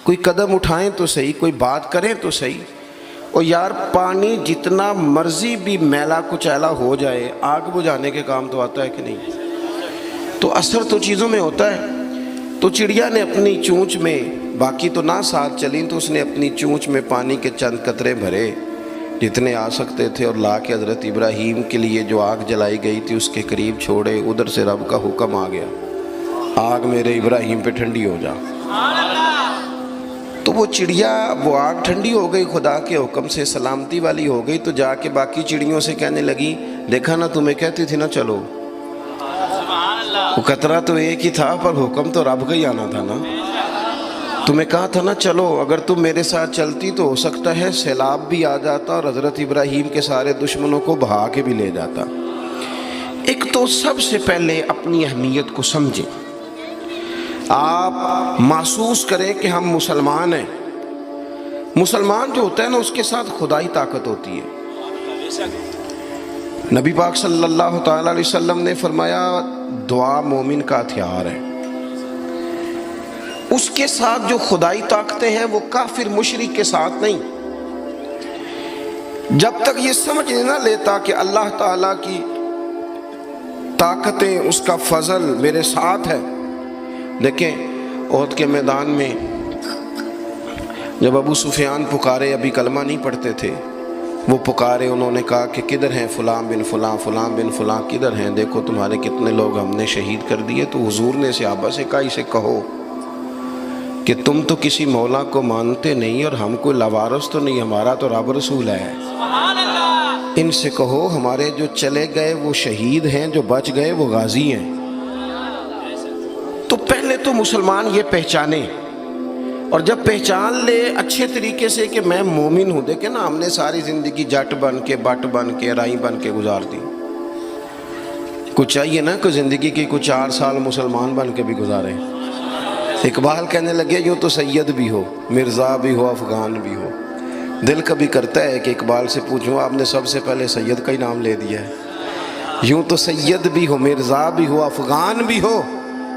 کوئی قدم اٹھائیں تو صحیح، کوئی بات کریں تو صحیح۔ اور یار پانی جتنا مرضی بھی میلا کچیلا ہو جائے، آگ بجھانے کے کام تو آتا ہے کہ نہیں؟ تو اثر تو چیزوں میں ہوتا ہے۔ تو چڑیا نے اپنی چونچ میں، باقی تو نہ ساتھ چلیں، تو اس نے اپنی چونچ میں پانی کے چند قطرے بھرے جتنے آ سکتے تھے، اور لا کے حضرت ابراہیم کے لیے جو آگ جلائی گئی تھی اس کے قریب چھوڑے۔ ادھر سے رب کا حکم آ گیا، آگ میرے ابراہیم پہ ٹھنڈی ہو جا۔ تو وہ چڑیا، وہ آگ ٹھنڈی ہو گئی، خدا کے حکم سے سلامتی والی ہو گئی۔ تو جا کے باقی چڑیوں سے کہنے لگی، دیکھا نا تمہیں کہتی تھی نا چلو، وہ قطرہ تو ایک ہی تھا پر حکم تو رب کا ہی آنا تھا نا، تمہیں کہا تھا نا چلو، اگر تم میرے ساتھ چلتی تو ہو سکتا ہے سیلاب بھی آ جاتا اور حضرت ابراہیم کے سارے دشمنوں کو بہا کے بھی لے جاتا۔ ایک تو سب سے پہلے اپنی اہمیت کو سمجھیں، آپ محسوس کریں کہ ہم مسلمان ہیں۔ مسلمان جو ہوتا ہے نا اس کے ساتھ خدائی طاقت ہوتی ہے۔ نبی پاک صلی اللہ تعالی علیہ وسلم نے فرمایا دعا مومن کا ہتھیار ہے۔ اس کے ساتھ جو خدائی طاقتیں ہیں وہ کافر مشرک کے ساتھ نہیں۔ جب تک یہ سمجھ نہ لیتا کہ اللہ تعالیٰ کی طاقتیں، اس کا فضل میرے ساتھ ہے۔ دیکھیں احد کے میدان میں جب ابو سفیان پکارے، ابھی کلمہ نہیں پڑھتے تھے، وہ پکارے، انہوں نے کہا کہ کدھر ہیں فلاں بن فلاں، فلاں بن فلاں کدھر ہیں، دیکھو تمہارے کتنے لوگ ہم نے شہید کر دیے۔ تو حضور نے صحابہ سے کہا اسے کہو کہ تم تو کسی مولا کو مانتے نہیں اور ہم کوئی لوارث تو نہیں، ہمارا تو رب رسول ہے، ان سے کہو ہمارے جو چلے گئے وہ شہید ہیں، جو بچ گئے وہ غازی ہیں۔ تو پہلے تو مسلمان یہ پہچانے، اور جب پہچان لے اچھے طریقے سے کہ میں مومن ہوں۔ دیکھیں نا، ہم نے ساری زندگی جٹ بن کے، بٹ بن کے، رائی بن کے گزار دی۔ کچھ چاہیے نا کہ زندگی کی کچھ 4 سال مسلمان بن کے بھی گزارے۔ اقبال کہنے لگے یوں تو سید بھی ہو، مرزا بھی ہو، افغان بھی ہو۔ دل کبھی کرتا ہے کہ اقبال سے پوچھوں، آپ نے سب سے پہلے سید کا ہی نام لے دیا ہے۔ یوں تو سید بھی ہو، مرزا بھی ہو، افغان بھی ہو،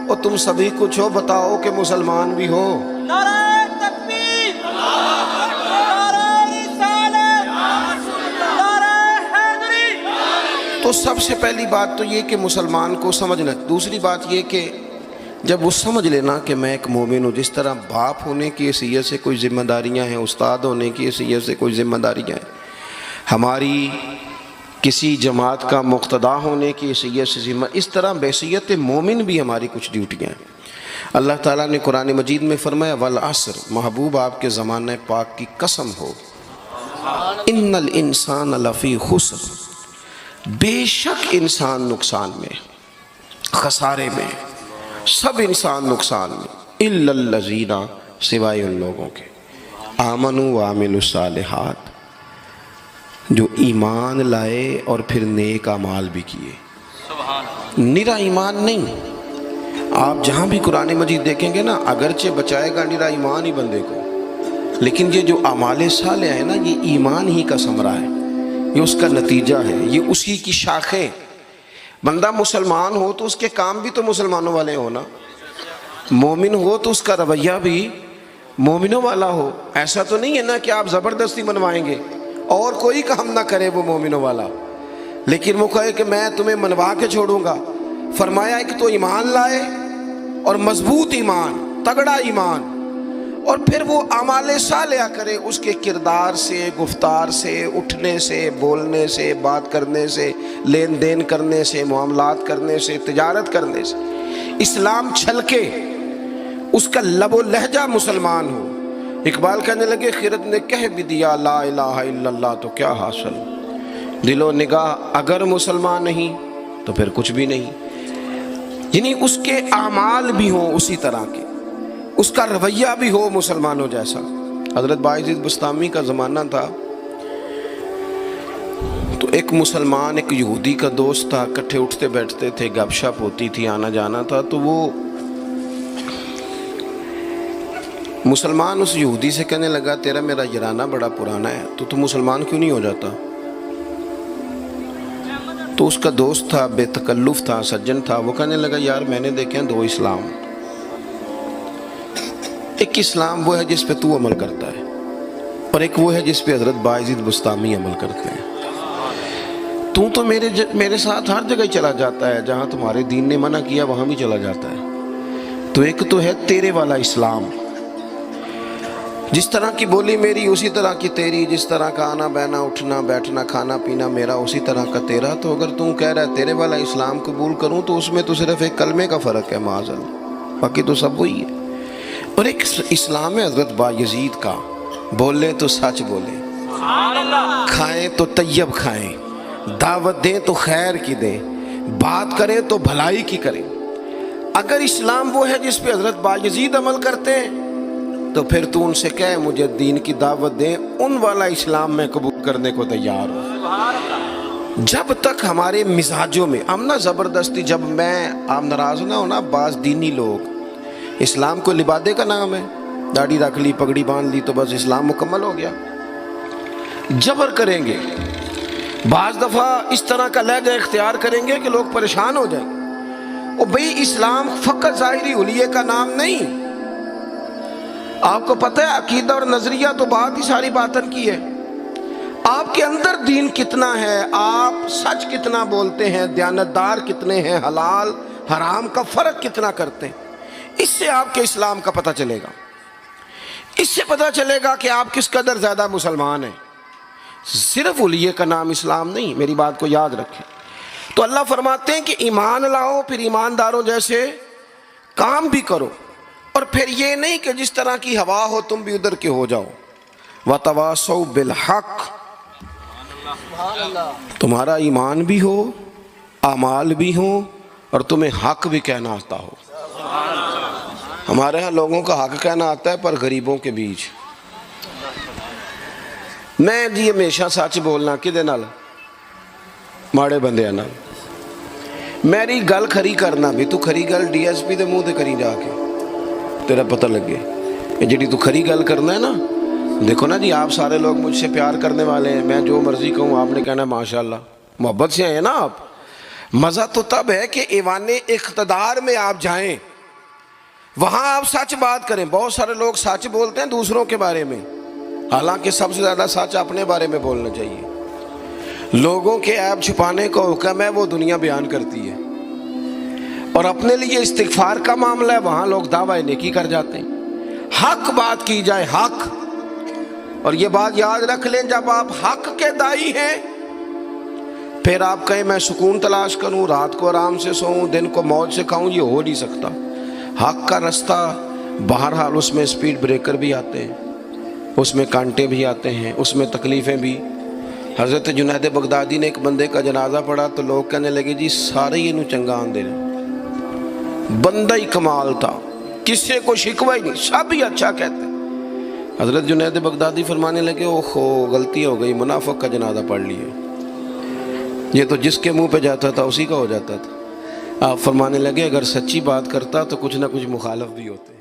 اور تم سبھی کچھ ہو، بتاؤ کہ مسلمان بھی ہو۔ نعرہ تکبیر، نعرہ رسالت، نعرہ حیدری۔ تو سب سے پہلی بات تو یہ کہ مسلمان کو سمجھنا۔ دوسری بات یہ کہ جب وہ سمجھ لینا کہ میں ایک مومن ہوں، جس طرح باپ ہونے کی حیثیت سے کوئی ذمہ داریاں ہیں، استاد ہونے کی حیثیت سے کوئی ذمہ داریاں ہیں، ہماری کسی جماعت کا مقتدا ہونے کی حیثیت سے ذمہ، اس طرح بحیثیت مومن بھی ہماری کچھ ڈیوٹیاں ہیں۔ اللہ تعالیٰ نے قرآن مجید میں فرمایا والعصر، محبوب آپ کے زمانہ پاک کی قسم ہو، ان الانسان لفی خسر، بے شک انسان نقصان میں، خسارے میں، سب انسان نقصان میں، الا الذین، سوائے ان لوگوں کے، آمنوا وعملوا الصالحات، جو ایمان لائے اور پھر نیک اعمال بھی کیے۔ نرا ایمان نہیں، آپ جہاں بھی قرآن مجید دیکھیں گے نا، اگرچہ بچائے گا نرا ایمان ہی بندے کو، لیکن یہ جو اعمال صالح ہے نا، یہ ایمان ہی کا ثمرہ ہے، یہ اس کا نتیجہ ہے، یہ اسی کی شاخیں۔ بندہ مسلمان ہو تو اس کے کام بھی تو مسلمانوں والے ہو نا، مومن ہو تو اس کا رویہ بھی مومنوں والا ہو۔ ایسا تو نہیں ہے نا کہ آپ زبردستی منوائیں گے اور کوئی کام نہ کرے وہ مومنوں والا، لیکن وہ کہے کہ میں تمہیں منوا کے چھوڑوں گا۔ فرمایا ایک تو ایمان لائے، اور مضبوط ایمان، تگڑا ایمان، اور پھر وہ اعمال صالحہ کرے، اس کے کردار سے، گفتار سے، اٹھنے سے، بولنے سے، بات کرنے سے، لین دین کرنے سے، معاملات کرنے سے، تجارت کرنے سے اسلام چھلکے، اس کا لب و لہجہ مسلمان ہو۔ اقبال کہنے لگے خرد نے کہہ بھی دیا لا الہ الا اللہ تو کیا حاصل، دل و نگاہ اگر مسلمان نہیں تو پھر کچھ بھی نہیں۔ یعنی اس کے اعمال بھی ہوں اسی طرح کے، اس کا رویہ بھی ہو مسلمانوں جیسا۔ حضرت باعزید بستامی کا زمانہ تھا، تو ایک مسلمان ایک یہودی کا دوست تھا، اکٹھے اٹھتے بیٹھتے تھے، گپ شپ ہوتی تھی، آنا جانا تھا۔ تو وہ مسلمان اس یہودی سے کہنے لگا تیرا میرا یارانہ بڑا پرانا ہے، تو مسلمان کیوں نہیں ہو جاتا؟ تو اس کا دوست تھا، بے تکلف تھا، سجن تھا، وہ کہنے لگا یار میں نے دیکھے ہیں 2 اسلام، ایک اسلام وہ ہے جس پہ تو عمل کرتا ہے، اور ایک وہ ہے جس پہ حضرت بایزید بستامی عمل کرتے ہیں۔ تو میرے ساتھ ہر جگہ چلا جاتا ہے، جہاں تمہارے دین نے منع کیا وہاں بھی چلا جاتا ہے۔ تو ایک تو ہے تیرے والا اسلام، جس طرح کی بولی میری اسی طرح کی تیری، جس طرح کا آنا بہنا اٹھنا بیٹھنا کھانا پینا میرا اسی طرح کا تیرا۔ تو اگر تم کہہ رہا ہے تیرے والا اسلام قبول کروں تو اس میں تو صرف ایک کلمے کا فرق ہے معاذ اللہ، باقی تو سب وہی ہے۔ اور ایک اسلام ہے حضرت بایزید کا، بولے تو سچ بولے، کھائیں تو طیب کھائیں، دعوت دیں تو خیر کی دیں، بات کریں تو بھلائی کی کریں۔ اگر اسلام وہ ہے جس پہ حضرت بایزید عمل کرتے ہیں تو پھر تو ان سے کہے مجھے دین کی دعوت دیں، ان والا اسلام میں قبول کرنے کو تیار ہوں۔ جب تک ہمارے مزاجوں میں ہم نہ زبردستی، جب میں آپ ناراض نہ ہونا، بعض دینی لوگ اسلام کو لبادے کا نام ہے، داڑھی رکھ لی پگڑی باندھ لی تو بس اسلام مکمل ہو گیا، جبر کریں گے، بعض دفعہ اس طرح کا لہجہ اختیار کریں گے کہ لوگ پریشان ہو جائیں گے۔ اور بھئی اسلام فقط ظاہری حلیے کا نام نہیں، آپ کو پتہ ہے عقیدہ اور نظریہ تو بات ہی ساری باطن کی ہے، آپ کے اندر دین کتنا ہے، آپ سچ کتنا بولتے ہیں، دیانتدار کتنے ہیں، حلال حرام کا فرق کتنا کرتے ہیں، اس سے آپ کے اسلام کا پتہ چلے گا۔ اس سے پتہ چلے گا کہ آپ کس قدر زیادہ مسلمان ہیں۔ صرف حلیے کا نام اسلام نہیں، میری بات کو یاد رکھیں۔ تو اللہ فرماتے ہیں کہ ایمان لاؤ، پھر ایمانداروں جیسے کام بھی کرو، اور پھر یہ نہیں کہ جس طرح کی ہوا ہو تم بھی ادھر کے ہو جاؤ۔ وَتَوَاصَوْا بِالْحَقِّ، تمہارا ایمان بھی ہو، اعمال بھی ہوں، اور تمہیں حق بھی کہنا آتا ہو۔ ہمارے ہاں لوگوں کا حق کہنا آتا ہے پر غریبوں کے بیچ۔ میں جی ہمیشہ سچ بولنا کدے نال؟ ماڑے بندے نال۔ میری گل کھری کرنا بھی، تو کھری گل ڈی ایس پی دے منہ تے کری جا کے، تیرا پتہ لگے یہ جڑی تو کھری گل کرنا ہے نا۔ دیکھو نا جی، آپ سارے لوگ مجھ سے پیار کرنے والے ہیں، میں جو مرضی کہوں آپ نے کہنا ہے ماشاءاللہ، محبت سے ہیں نا آپ۔ مزہ تو تب ہے کہ ایوان اقتدار میں آپ جائیں، وہاں آپ سچ بات کریں۔ بہت سارے لوگ سچ بولتے ہیں دوسروں کے بارے میں، حالانکہ سب سے زیادہ سچ اپنے بارے میں بولنا چاہیے۔ لوگوں کے عیب چھپانے کو حکم ہے، وہ دنیا بیان کرتی ہے، اور اپنے لیے استغفار کا معاملہ ہے، وہاں لوگ دعوی نیکی کر جاتے ہیں۔ حق بات کی جائے، حق۔ اور یہ بات یاد رکھ لیں، جب آپ حق کے دائی ہیں پھر آپ کہیں میں سکون تلاش کروں، رات کو آرام سے سوؤں، دن کو موج سے کھاؤں، یہ ہو نہیں سکتا۔ حق کا رستہ بہرحال اس میں سپیڈ بریکر بھی آتے ہیں، اس میں کانٹے بھی آتے ہیں، اس میں تکلیفیں بھی۔ حضرت جنید بغدادی نے ایک بندے کا جنازہ پڑھا تو لوگ کہنے لگے جی سارے ہی انہوں چنگا آندے رہے، بندہ ہی کمال تھا، کسے کو شکوہ ہی نہیں، سب ہی اچھا کہتے۔ حضرت جنید بغدادی فرمانے لگے اوہو غلطی ہو گئی، منافق کا جنازہ پڑھ لیا، یہ تو جس کے منہ پہ جاتا تھا اسی کا ہو جاتا تھا۔ آپ فرمانے لگے اگر سچی بات کرتا تو کچھ نہ کچھ مخالف بھی ہوتے۔